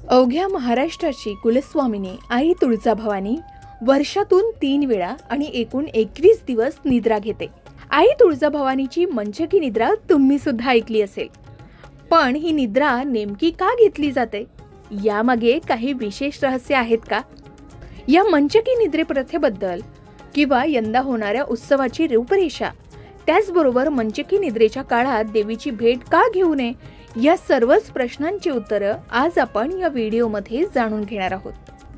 अवघ्या महाराष्ट्राची कुलस्वामिनी आई तुळजाभवानी वर्षातून 3 वेळा आणि एकूण 21 दिवस निद्रा घेते. आई तुळजाभवानीची मंचकी निद्रा तुम्ही सुद्धा ऐकली असेल. पण ही निद्रा नेमकी का घेतली जाते, यामागे काही विशेष रहस्य आहेत का? या मंचकी निद्रे प्रथेबद्दल किंवा यंदा होणाऱ्या उत्सवाची रूपरेषा, त्याचबरोबर मंचकी निद्रेच्या काळात देवीची भेट का घेऊ नये, या सर्वच प्रश्नांची उत्तरं आज आपण या व्हिडिओमध्ये जाणून घेणार आहोत.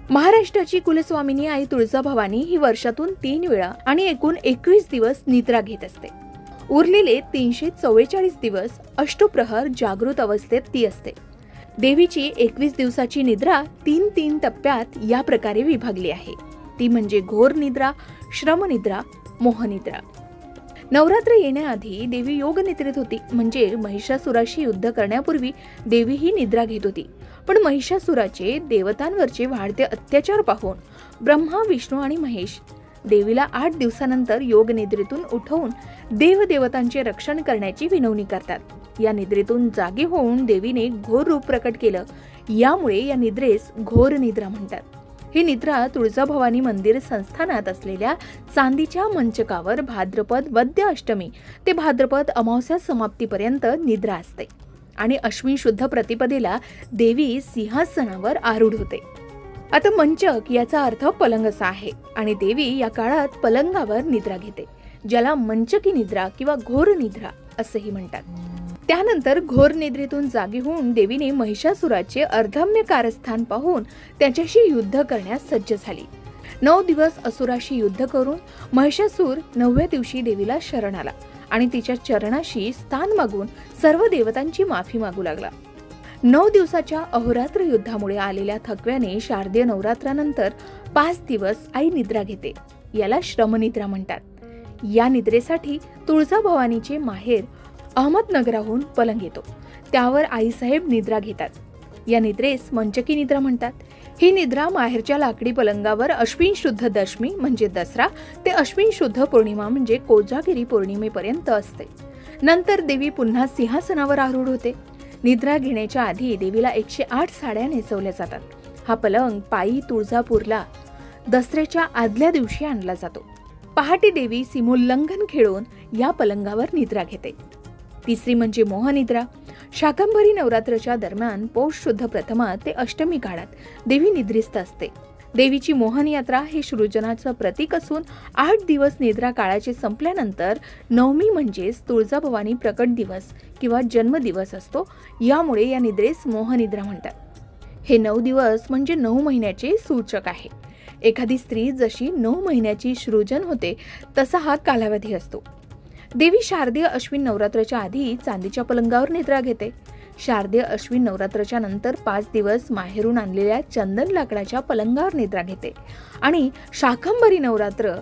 महाराष्ट्राची कुलस्वामिनी आई तुळजाभवानी ही वर्षातून 3 वेळा आणि एकूण 21 दिवस निद्रा घेत असते. उरलेले 344 दिवस अष्टप्रहर जागृत अवस्थेत ती असते. देवीची 21 दिवसाची निद्रा 3 टप्प्यात या प्रकारे विभागली आहे. ती म्हणजे घोर निद्रा, श्रमनिद्रा, मोहनिद्रा. नवरात्र येण्याआधी देवी योग निद्रेत होती, म्हणजे महिषासुराशी युद्ध करण्यापूर्वी देवी ही निद्रा घेत होती. पण महिषासुराचे देवतांवरचे वाढते अत्याचार पाहून ब्रह्मा, विष्णू आणि महेश देवीला 8 दिवसानंतर योग निद्रेतून उठवून देवदेवतांचे रक्षण करण्याची विनवणी करतात. या निद्रेतून जागी होऊन देवीने घोर रूप प्रकट केलं, यामुळे या निद्रेस घोर निद्रा म्हणतात. ही निद्रा तुळजाभवानी मंदिर संस्थानात असलेल्या चांदीच्या मंचकावर भाद्रपद वद्य अष्टमी ते भाद्रपद अमावस्या समाप्तीपर्यंत निद्रा असते आणि अश्विन शुद्ध प्रतिपदेला देवी सिंहासनावर आरूढ होते. आता मंचक याचा अर्थ पलंग असा आहे आणि देवी या काळात पलंगावर निद्रा घेते, ज्याला मंचकी निद्रा किंवा घोर निद्रा असेही म्हणतात. त्यानंतर घोर निद्रेतून जागी होऊन देवीने महिषासुराचे अर्धम्य कारस्थान पाहून त्याच्याशी युद्ध करण्यास सज्ज झाली. 9 दिवस असुराशी युद्ध करून महिषासूर 9व्या दिवशी देवीला शरण आला आणि तिच्या चरणाशी स्थान मागून सर्व देवतांची माफी मागू लागला. 9 दिवसाच्या अहोरात्र युद्धामुळे आलेल्या थकव्याने शारदीय नवरात्रानंतर 5 दिवस आई निद्रा घेते. याला श्रमनिद्रा म्हणतात. या निद्रेसाठी तुळजाभवानीचे माहेर अहमदनगराहून पलंग येतो, त्यावर आईसाहेब निद्रा घेतात. या निद्रेस मंचकी निद्रा म्हणतात. ही निद्रा माहेरच्या लाकडी पलंगावर अश्विन शुद्ध दशमी म्हणजे दसरा ते अश्विन शुद्ध पौर्णिमा म्हणजे कोजागिरी पौर्णिमेपर्यंत असते. नंतर देवी पुन्हा सिंहासनावर आरूढ होते. निद्रा घेण्याच्या आधी देवीला 108 साड्या नेसवल्या जातात. हा पलंग पायी तुळजापूरला दसऱ्याच्या आदल्या दिवशी आणला जातो. पहाटे देवी सीमोल्लंघन खेळून या पलंगावर निद्रा घेते. तिसरी म्हणजे मोहनिद्रा. शाकंभरी नवरात्राच्या दरम्यान पौष शुद्ध प्रथमा ते अष्टमी काळात देवी निद्रिस्त असते. देवीची मोहन यात्रा हे सृजनाचं प्रतीक असून 8 दिवस निद्रा काळाचे संपल्यानंतर नवमी म्हणजेच तुळजाभवानी प्रकट दिवस किंवा जन्मदिवस असतो, यामुळे या निद्रेस मोहनिद्रा म्हणतात. हे 9 दिवस म्हणजे 9 महिन्याचे सूचक आहे. एखादी स्त्री जशी 9 महिन्याची सृजन होते तसा हा कालावधी असतो. देवी शारदीय अश्विन नवरात्राच्या आधी चांदीच्या पलंगावर निद्रा घेते. शारदीय अश्विन नवरात्राच्या नंतर 5 दिवस माहेरून आणलेल्या चंदन लाकडाच्या पलंगावर निद्रा घेते आणि शाकंभरी नवरात्र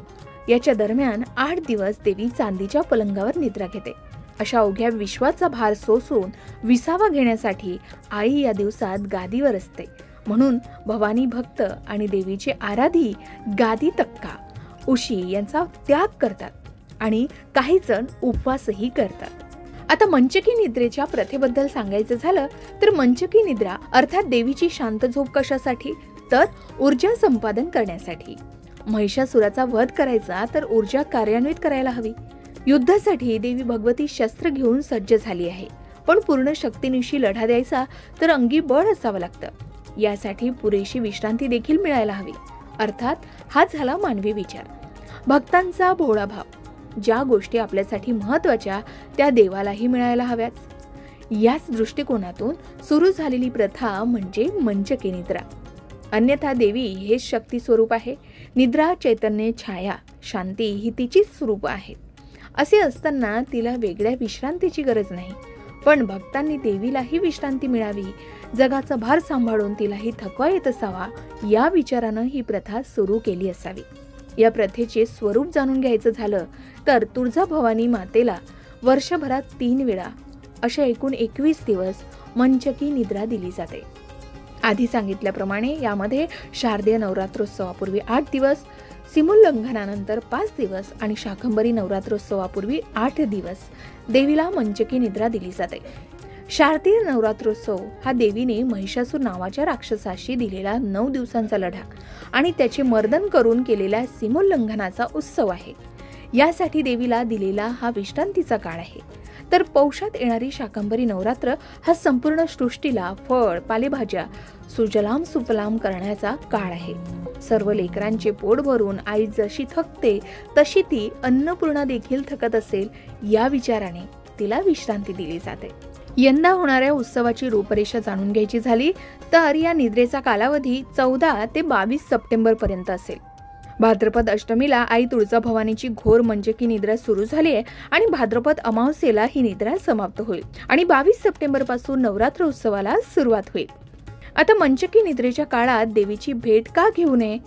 याच्या दरम्यान 8 दिवस देवी चांदीच्या पलंगावर निद्रा घेते. अशा अवघ्या विश्वाचा भार सोसून विसावा घेण्यासाठी आई या दिवसात गादीवर असते. म्हणून भवानी भक्त आणि देवीचे आराधी गादी तक्का उशी यांचा त्याग करतात आणि काही जण उपवासही करतात. आता मंचकी निद्रेच्या प्रथेबद्दल सांगायचं झालं तर मंचकी निद्रा अर्थात देवीची शांत झोप कशासाठी, तर ऊर्जा संपादन करण्यासाठी. महिषासुराचा वध करायचा तर ऊर्जा कार्यान्वित करायला हवी. युद्धासाठी देवी भगवती शस्त्र घेऊन सज्ज झाली आहे, पण पूर्ण शक्तीनिशी लढा द्यायचा तर अंगी बळ असावं लागतं. यासाठी पुरेशी विश्रांती देखील मिळायला हवी. अर्थात हा झाला मानवी विचार. भक्तांचा भोळा भाव. ज्या गोष्टी आपल्यासाठी महत्वाच्या त्या देवालाही मिळायला हव्याच. याच दृष्टिकोनातून सुरू झालेली प्रथा म्हणजे मंचकी निद्रा. अन्यथा देवी हेच शक्ती स्वरूप आहे. निद्रा, चैतन्य, छाया, शांती ही तिचीच स्वरूप आहे. असे असताना तिला वेगळ्या विश्रांतीची गरज नाही. पण भक्तांनी देवीलाही विश्रांती मिळावी, जगाचा भार सांभाळून तिलाही थकवा येत असावा, या विचारानं ही प्रथा सुरू केली असावी. या प्रथेचे स्वरूप जाणून घ्यायचं झालं तर तुळजाभवानी मातेला वर्षभरात 3 वेळा अशा एकूण 21 दिवस मंचकी निद्रा दिली जाते. आधी सांगितल्याप्रमाणे यामध्ये शारदीय नवरात्रोत्सवापूर्वी 8 दिवस, सीमोल्लंघनानंतर 5 दिवस आणि शाकंभरी नवरात्रोत्सवापूर्वी 8 दिवस देवीला मंचकी निद्रा दिली जाते. शारदीय नवरात्रोत्सव हा देवीने महिषासूर नावाच्या राक्षसाशी दिलेला 9 दिवसांचा लढा आणि त्याचे मर्दन करून केलेल्या सीमोल्लंघनाचा उत्सव आहे। यासाठी देवीला दिलेला हा विश्रांतीचा काळ आहे। तर पौषात येणारी शाकंभरी नवरात्र हा संपूर्ण सृष्टीला फळ पालेभाज्या सुजलाम सुफलाम करण्याचा काळ आहे। सर्व लेकरांचे पोट भरून आई जशी थकते तशी ती अन्नपूर्णा देखील थकत असेल या विचाराने तिला विश्रांती दिली जाते। यंदा होणाऱ्या उत्सवाची रूपरेषा जाणून घ्यायची झाली तर या निद्रेचा कालावधी 14 ते 22 सप्टेंबर पर्यंत असेल। भाद्रपद अष्टमीला आई तुळजाभवानीची घोर मंचकी निद्रा सुरू झाली आहे आणि भाद्रपद अमावस्येला ही निद्रा समाप्त होईल आणि 22 सप्टेंबर पासून नवरात्र उत्सवाला सुरुवात होईल। आता मंचकी निद्रेच्या काळात देवीची भेट का घेऊ नये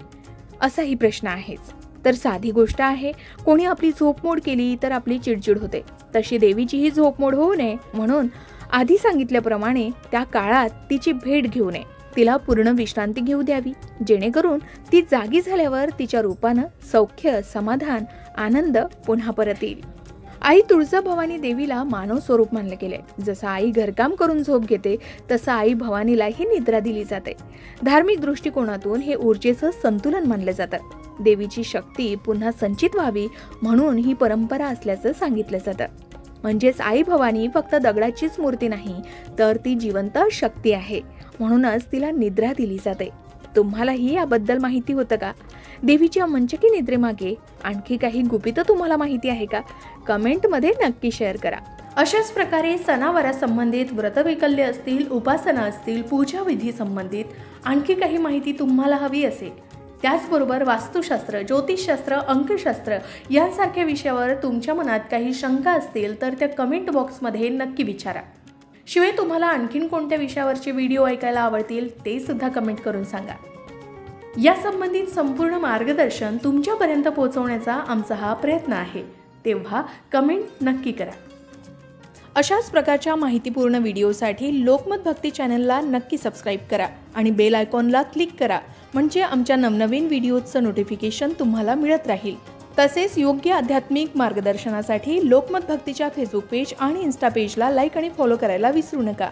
असाही प्रश्न आहेच। तर साधी गोष्ट आहे, कोणी आपली झोपमोड केली तर आपली चिडचिड होते, तशी देवीचीही झोपमोड होऊ नये म्हणून आधी सांगितल्याप्रमाणे त्या काळात तिची भेट घेऊ नये, तिला पूर्ण विश्रांती घेऊ द्यावी, जेणेकरून ती जागी झाल्यावर तिच्या रूपानं सौख्य समाधान आनंद पुन्हा परत येईल। आई तुळजाभवानी देवीला मानव स्वरूप मानले गेले। जसं आई घरकाम करून झोप घेते तसं आई भवानीलाही निद्रा दिली जाते। धार्मिक दृष्टिकोनातून हे ऊर्जेचं संतुलन मानलं जातं। देवीची शक्ती पुन्हा संचित व्हावी म्हणून ही परंपरा असल्याचं सांगितलं जातं। म्हणजेच आई भवानी फक्त दगडाचीच मूर्ती नाही तर ती जिवंत शक्ती आहे, म्हणूनच तिला निद्रा दिली जाते। तुम्हालाही याबद्दल माहिती होतं का? देवीच्या मंचकी निद्रेमागे आणखी काही गुपितं तुम्हाला माहिती आहे का? कमेंटमध्ये नक्की शेअर करा। अशाच प्रकारे सणावारा संबंधित व्रतवैकल्य असतील, उपासना असतील, पूजा विधी संबंधित आणखी काही माहिती तुम्हाला हवी असेल, त्याचबरोबर वास्तुशास्त्र, ज्योतिषशास्त्र, अंकशास्त्र यांसारख्या विषयावर तुमच्या मनात काही शंका असतील तर त्या कमेंट बॉक्समध्ये नक्की विचारा। शिवाय तुम्हाला आणखीन कोणत्या विषयावरचे व्हिडिओ ऐकायला आवडतील ते सुद्धा कमेंट करून सांगा। या संबंधित संपूर्ण मार्गदर्शन तुमच्यापर्यंत पोहोचवण्याचा आमचा हा प्रयत्न आहे, तेव्हा कमेंट नक्की करा। अशाच प्रकारच्या माहितीपूर्ण व्हिडिओसाठी लोकमत भक्ती चॅनलला नक्की सबस्क्राईब करा आणि बेल आयकॉनला क्लिक करा, म्हणजे आमच्या नवनवीन व्हिडिओचं नोटिफिकेशन तुम्हाला मिळत राहील। तसेच योग्य आध्यात्मिक मार्गदर्शनासाठी लोकमत भक्तीच्या फेसबुक पेज आणि इन्स्टा पेजला लाईक आणि फॉलो करायला विसरू नका।